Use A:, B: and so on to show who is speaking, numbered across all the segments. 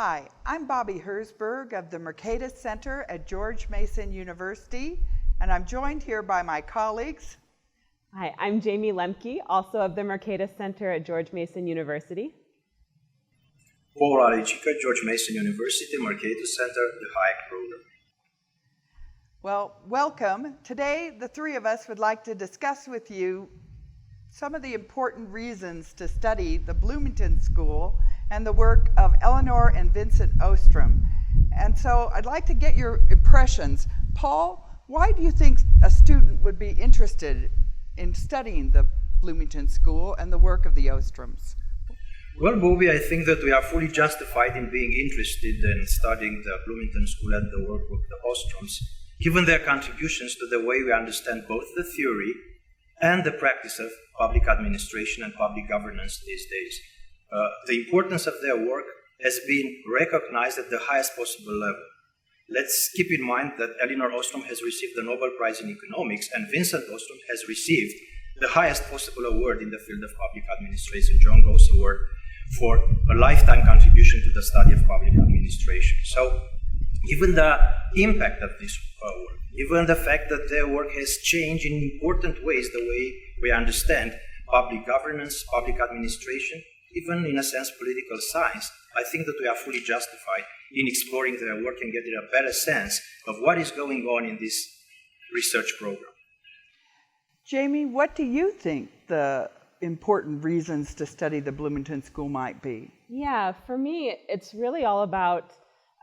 A: Hi, I'm Bobbi Herzberg of the Mercatus Center at George Mason University, and I'm joined here by my colleagues.
B: Hi, I'm Jamie Lemke, also of the Mercatus Center at George Mason University.
C: Paul Alecica, George Mason University, Mercatus Center, the Hayek Program.
A: Well, welcome. Today, the three of us would like to discuss with you some of the important reasons to study the Bloomington School and the work of Elinor and Vincent Ostrom. And so I'd like to get your impressions. Paul, why do you think a student would be interested in studying the Bloomington School and the work of the Ostroms?
C: Well, Bobbi, I think that we are fully justified in being interested in studying the Bloomington School and the work of the Ostroms, given their contributions to the way we understand both the theory and the practice of public administration and public governance these days. The importance of their work has been recognized at the highest possible level. Let's keep in mind that Elinor Ostrom has received the Nobel Prize in Economics, and Vincent Ostrom has received the highest possible award in the field of public administration, John Gause Award, for a lifetime contribution to the study of public administration. So, given the impact of this work, given the fact that their work has changed in important ways the way we understand public governance, public administration, even in a sense political science, I think that we are fully justified in exploring their work and getting a better sense of what is going on in this research program.
A: Jamie, what do you think the important reasons to study the Bloomington School might be?
B: Yeah, for me, it's really all about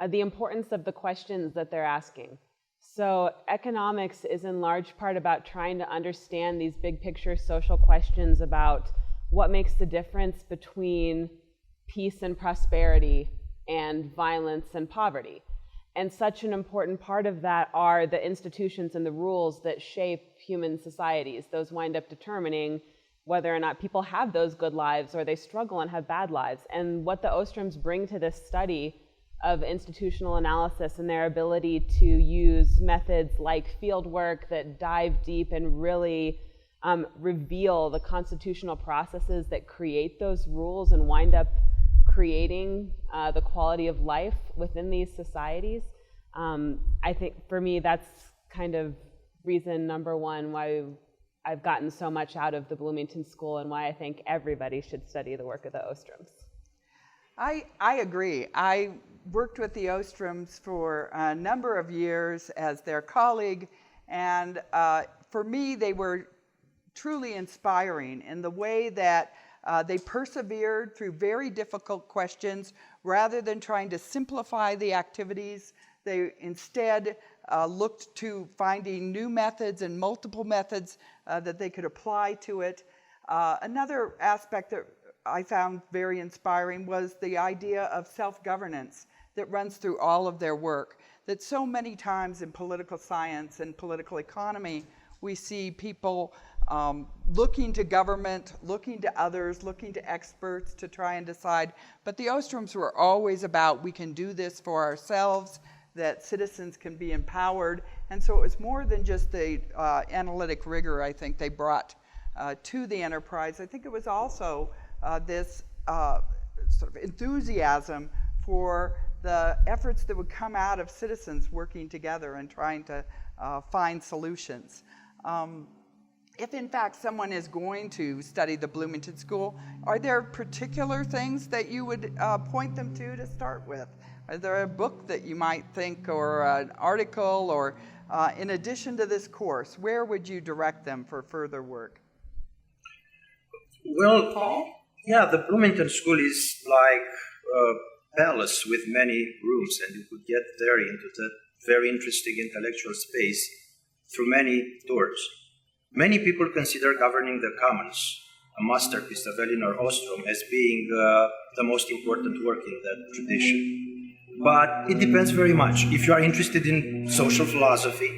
B: the importance of the questions that they're asking. So economics is in large part about trying to understand these big picture social questions about what makes the difference between peace and prosperity and violence and poverty. And such an important part of that are the institutions and the rules that shape human societies. Those wind up determining whether or not people have those good lives or they struggle and have bad lives. And what the Ostroms bring to this study of institutional analysis and their ability to use methods like field work that dive deep and really reveal the constitutional processes that create those rules and wind up creating the quality of life within these societies. I think for me that's kind of reason number one why I've gotten so much out of the Bloomington School and why I think everybody should study the work of the Ostroms.
A: I agree. I worked with the Ostroms for a number of years as their colleague, and for me they were truly inspiring in the way that they persevered through very difficult questions. Rather than trying to simplify the activities, they instead looked to finding new methods and multiple methods that they could apply to it. Another aspect that I found very inspiring was the idea of self-governance that runs through all of their work. That so many times in political science and political economy, we see people looking to government, looking to others, looking to experts to try and decide. But the Ostroms were always about, we can do this for ourselves, that citizens can be empowered. And so it was more than just the analytic rigor, I think, they brought to the enterprise. I think it was also this sort of enthusiasm for the efforts that would come out of citizens working together and trying to find solutions. If in fact someone is going to study the Bloomington School, are there particular things that you would point them to start with? Is there a book that you might think, or an article, or in addition to this course, where would you direct them for further work?
C: Well, Paul? Yeah, the Bloomington School is like a palace with many rooms, and you could get there into that very interesting intellectual space through many doors. Many people consider Governing the Commons, a masterpiece of Elinor Ostrom, as being the most important work in that tradition. But it depends very much. If you are interested in social philosophy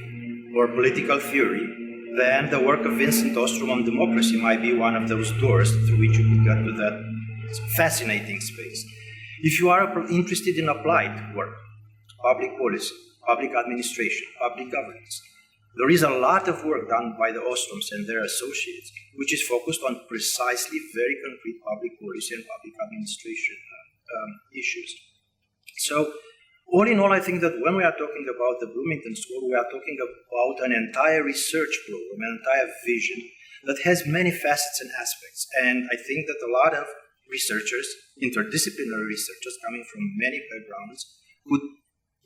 C: or political theory, then the work of Vincent Ostrom on democracy might be one of those doors through which you could get to that fascinating space. If you are interested in applied work, public policy, public administration, public governance, there is a lot of work done by the Ostroms and their associates, which is focused on precisely very concrete public policy and public administration issues. So all in all, I think that when we are talking about the Bloomington School, we are talking about an entire research program, an entire vision that has many facets and aspects. And I think that a lot of researchers, interdisciplinary researchers coming from many backgrounds, could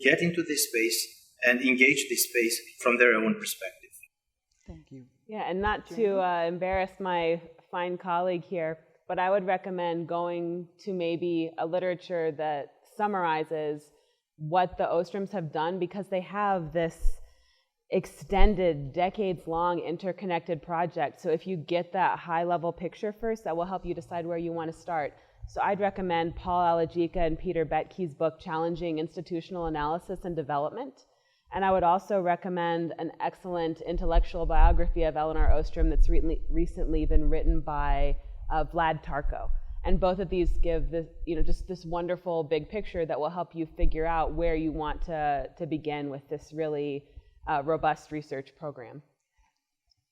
C: get into this space and engage this space from their own perspective.
A: Thank you.
B: Yeah, and not to embarrass my fine colleague here, but I would recommend going to maybe a literature that summarizes what the Ostroms have done, because they have this extended, decades-long interconnected project. So if you get that high-level picture first, that will help you decide where you want to start. So I'd recommend Paul Alajika and Peter Betke's book, Challenging Institutional Analysis and Development. And I would also recommend an excellent intellectual biography of Elinor Ostrom that's recently been written by Vlad Tarko. And both of these give this, just this wonderful big picture that will help you figure out where you want to begin with this really robust research program.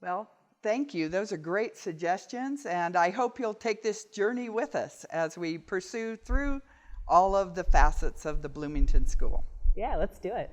A: Well, thank you. Those are great suggestions, and I hope you'll take this journey with us as we pursue through all of the facets of the Bloomington School.
B: Yeah, let's do it.